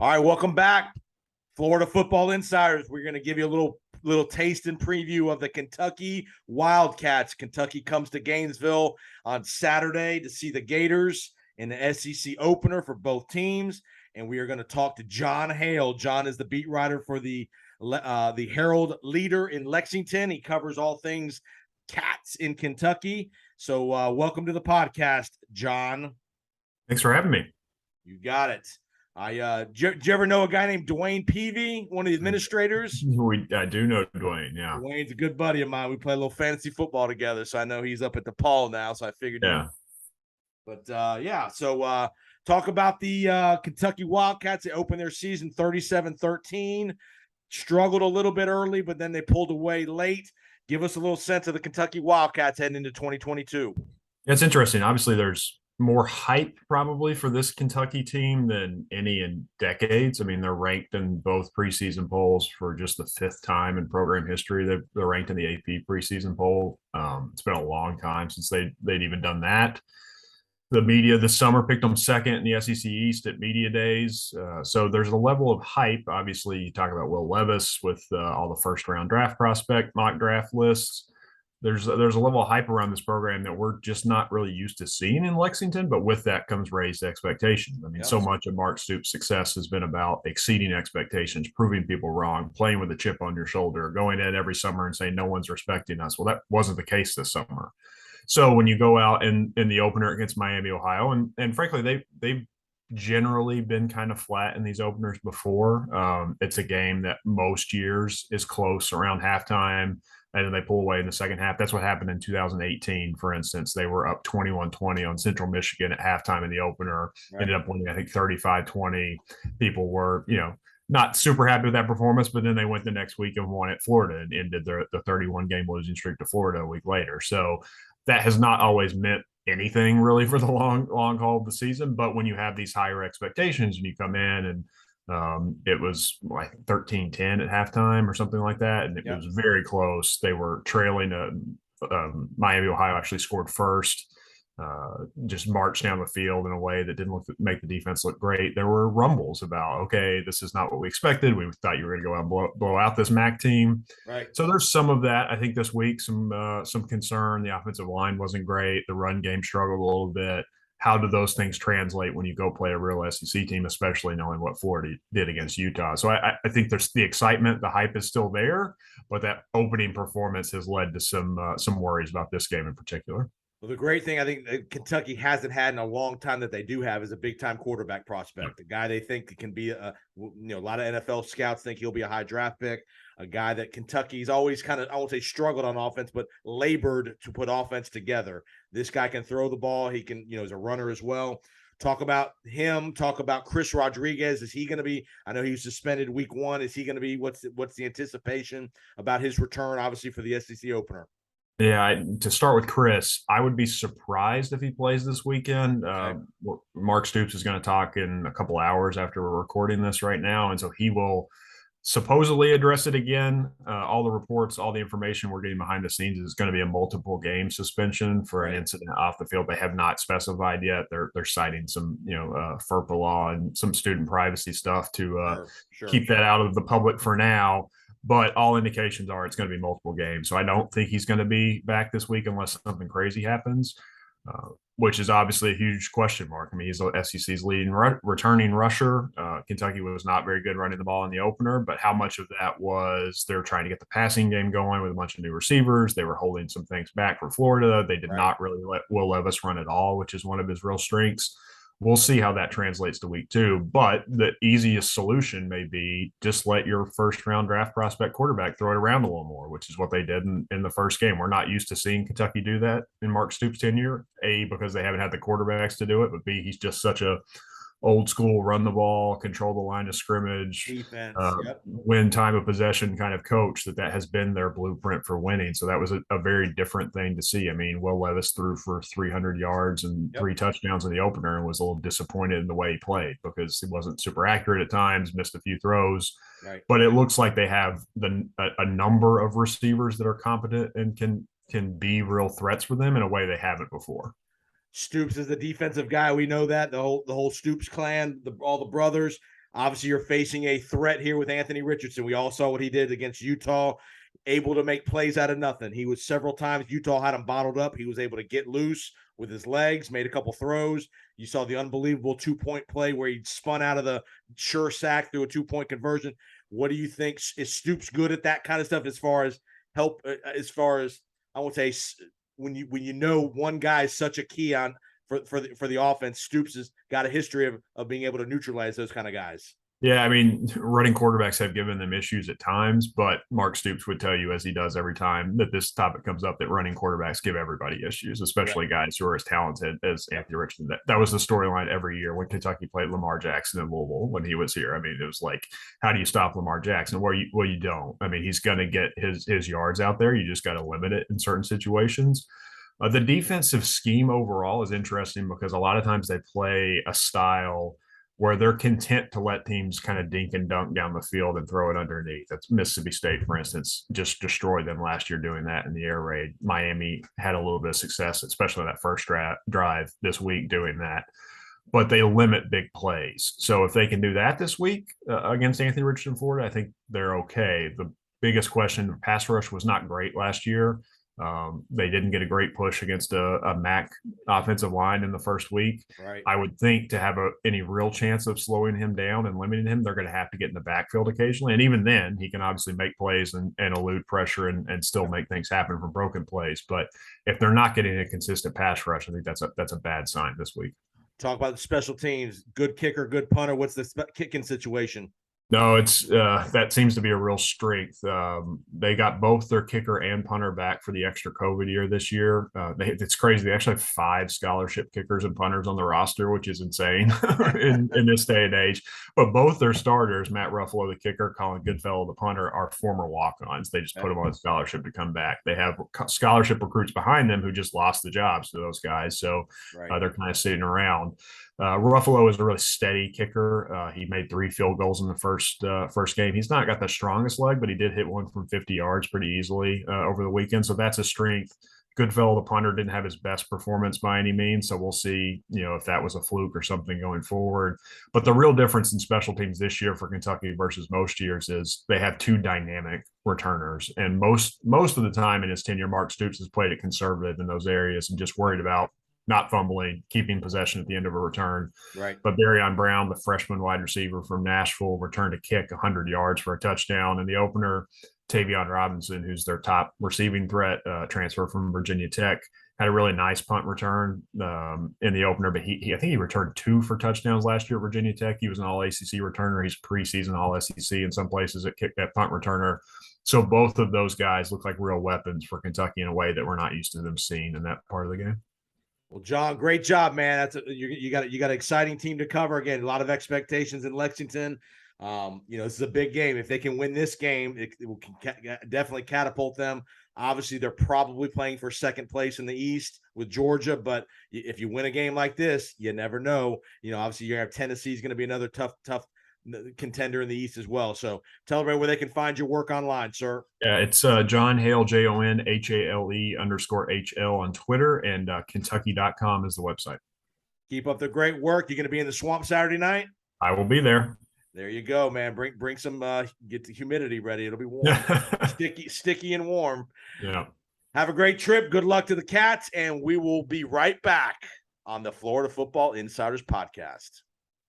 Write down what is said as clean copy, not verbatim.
All right, welcome back, Florida Football Insiders. We're going to give you a little taste and preview of the Kentucky Wildcats. Kentucky comes to Gainesville on Saturday to see the Gators in the SEC opener for both teams, and we are going to talk to Jon Hale. Jon is the beat writer for the Herald Leader in Lexington. He covers all things Cats in Kentucky. So welcome to the podcast, Jon. Thanks for having me. You got it. Did you ever know a guy named Dwayne Peavy, one of the administrators? I do know Dwayne, yeah. Dwayne's a good buddy of mine. We play a little fantasy football together, so I know he's up at the Paul now, so I figured. Yeah. So talk about the Kentucky Wildcats. They opened their season 37-13, struggled a little bit early, but then they pulled away late. Give us a little sense of the Kentucky Wildcats heading into 2022. It's interesting. Obviously, there's more hype probably for this Kentucky team than any in decades. I mean, they're ranked in both preseason polls for just the fifth time in program history. They're ranked in the AP preseason poll. It's been a long time since they'd even done that. The media this summer picked them second in the SEC East at media days. So there's a level of hype. Obviously, you talk about Will Levis with all the first-round draft prospect mock draft lists. There's a level of hype around this program that we're just not really used to seeing in Lexington, but with that comes raised expectations. I mean, So much of Mark Stoops' success has been about exceeding expectations, proving people wrong, playing with a chip on your shoulder, going in every summer and saying no one's respecting us. Well, that wasn't the case this summer. So when you go out in the opener against Miami, Ohio, and frankly, they've generally been kind of flat in these openers before. It's a game that most years is close around halftime, and then they pull away in the second half. That's what happened in 2018, for instance. They were up 21-20 on Central Michigan at halftime in the opener, right. Ended up winning, I think, 35-20. People were, not super happy with that performance, but then they went the next week and won at Florida and ended the 31-game losing streak to Florida a week later. So that has not always meant anything really for the long haul of the season. But when you have these higher expectations and you come in and it was like 13-10 at halftime or something like that, and it was very close. They were trailing. Miami, Ohio actually scored first. Just marched down the field in a way that didn't make the defense look great. There were rumbles about, okay, this is not what we expected. We thought you were going to go out and blow out this MAC team. Right. So there's some of that. I think this week, some concern. The offensive line wasn't great. The run game struggled a little bit. How do those things translate when you go play a real SEC team, especially knowing what Florida did against Utah? So I think there's the excitement, the hype is still there, but that opening performance has led to some worries about this game in particular. Well, the great thing I think Kentucky hasn't had in a long time that they do have is a big-time quarterback prospect, a guy they think can be a lot of NFL scouts think he'll be a high draft pick, a guy that Kentucky's always kind of, I won't say struggled on offense, but labored to put offense together. This guy can throw the ball. He can, is a runner as well. Talk about him. Talk about Chris Rodriguez. Is he going to be? I know he was suspended week 1. Is he going to be? What's the anticipation about his return? Obviously for the SEC opener. Yeah, to start with Chris, I would be surprised if he plays this weekend. Okay. Mark Stoops is going to talk in a couple hours after we're recording this right now, and so he will supposedly address it again. All the reports, all the information we're getting behind the scenes is going to be a multiple game suspension for an incident off the field. They have not specified yet. They're citing some FERPA law and some student privacy stuff to keep that out of the public for now. But all indications are it's going to be multiple games. So I don't think he's going to be back this week unless something crazy happens, which is obviously a huge question mark. I mean, he's the SEC's leading returning rusher. Kentucky was not very good running the ball in the opener, but how much of that was they're trying to get the passing game going with a bunch of new receivers? They were holding some things back for Florida. They did not really let Will Levis run at all, which is one of his real strengths. We'll see how that translates to week 2, but the easiest solution may be just let your first-round draft prospect quarterback throw it around a little more, which is what they did in the first game. We're not used to seeing Kentucky do that in Mark Stoops' tenure, A, because they haven't had the quarterbacks to do it, but B, he's just such a old school, run the ball, control the line of scrimmage, defense, win time of possession kind of coach that has been their blueprint for winning. So that was a very different thing to see. I mean, Will Levis threw for 300 yards and 3 touchdowns in the opener and was a little disappointed in the way he played because he wasn't super accurate at times, missed a few throws. Right. But it looks like they have a number of receivers that are competent and can be real threats for them in a way they haven't before. Stoops is the defensive guy. We know that the whole Stoops clan, all the brothers. Obviously, you're facing a threat here with Anthony Richardson. We all saw what he did against Utah, able to make plays out of nothing. He was several times, Utah had him bottled up. He was able to get loose with his legs, made a couple throws. You saw the unbelievable 2-point play where he spun out of the sure sack through a 2-point conversion. What do you think? Is Stoops good at that kind of stuff as far as help, as far as, I would say, when you know one guy is such a key on for the offense, Stoops has got a history of being able to neutralize those kind of guys. Yeah, I mean, running quarterbacks have given them issues at times, but Mark Stoops would tell you, as he does every time that this topic comes up, that running quarterbacks give everybody issues, especially guys who are as talented as Anthony Richardson. That was the storyline every year when Kentucky played Lamar Jackson in Louisville when he was here. I mean, it was like, how do you stop Lamar Jackson? Well, you don't. I mean, he's going to get his yards out there. You just got to limit it in certain situations. The defensive scheme overall is interesting because a lot of times they play a style where they're content to let teams kind of dink and dunk down the field and throw it underneath. That's Mississippi State, for instance, just destroyed them last year doing that in the air raid. Miami had a little bit of success, especially that first drive this week doing that. But they limit big plays. So if they can do that this week against Anthony Richardson Florida, I think they're okay. The biggest question, pass rush was not great last year. They didn't get a great push against a MAC offensive line in the first week. Right. I would think to have any real chance of slowing him down and limiting him, they're going to have to get in the backfield occasionally. And even then, he can obviously make plays and elude pressure and still make things happen from broken plays. But if they're not getting a consistent pass rush, I think that's a bad sign this week. Talk about the special teams. Good kicker, good punter. What's the kicking situation? No, it's that seems to be a real strength. They got both their kicker and punter back for the extra COVID year this year. It's crazy. They actually have 5 scholarship kickers and punters on the roster, which is insane in this day and age. But both their starters, Matt Ruffalo, the kicker, Colin Goodfellow, the punter, are former walk-ons. They just put them on scholarship to come back. They have scholarship recruits behind them who just lost the jobs to those guys. So they're kind of sitting around. Ruffalo is a really steady kicker. He made 3 field goals in the first game. He's not got the strongest leg, but he did hit one from 50 yards pretty easily over the weekend. So that's a strength. Goodfellow, the punter, didn't have his best performance by any means. So we'll see, if that was a fluke or something going forward. But the real difference in special teams this year for Kentucky versus most years is they have 2 dynamic returners. And most of the time in his tenure, Mark Stoops has played it conservative in those areas and just worried about not fumbling, keeping possession at the end of a return. Right. But Barryon Brown, the freshman wide receiver from Nashville, returned a kick 100 yards for a touchdown. In the opener, Tavion Robinson, who's their top receiving threat, transfer from Virginia Tech, had a really nice punt return in the opener. But I think he returned 2 for touchdowns last year at Virginia Tech. He was an all-ACC returner. He's preseason all-SEC in some places at punt returner. So both of those guys look like real weapons for Kentucky in a way that we're not used to them seeing in that part of the game. Well, John, great job, man. You got an exciting team to cover. Again, a lot of expectations in Lexington. This is a big game. If they can win this game, it will definitely catapult them. Obviously, they're probably playing for second place in the East with Georgia, but if you win a game like this, you never know. Obviously, you're going to have Tennessee is going to be another tough contender in the East as well. So tell everybody where they can find your work online, sir. Yeah, it's Jon Hale, JONHALE _HL on Twitter, and Kentucky.com is the website. Keep up the great work. You're going to be in the swamp Saturday night? I will be there. There you go, man. Bring some get the humidity ready. It'll be warm. sticky and warm. Yeah. Have a great trip. Good luck to the Cats, and we will be right back on the Florida Football Insiders podcast.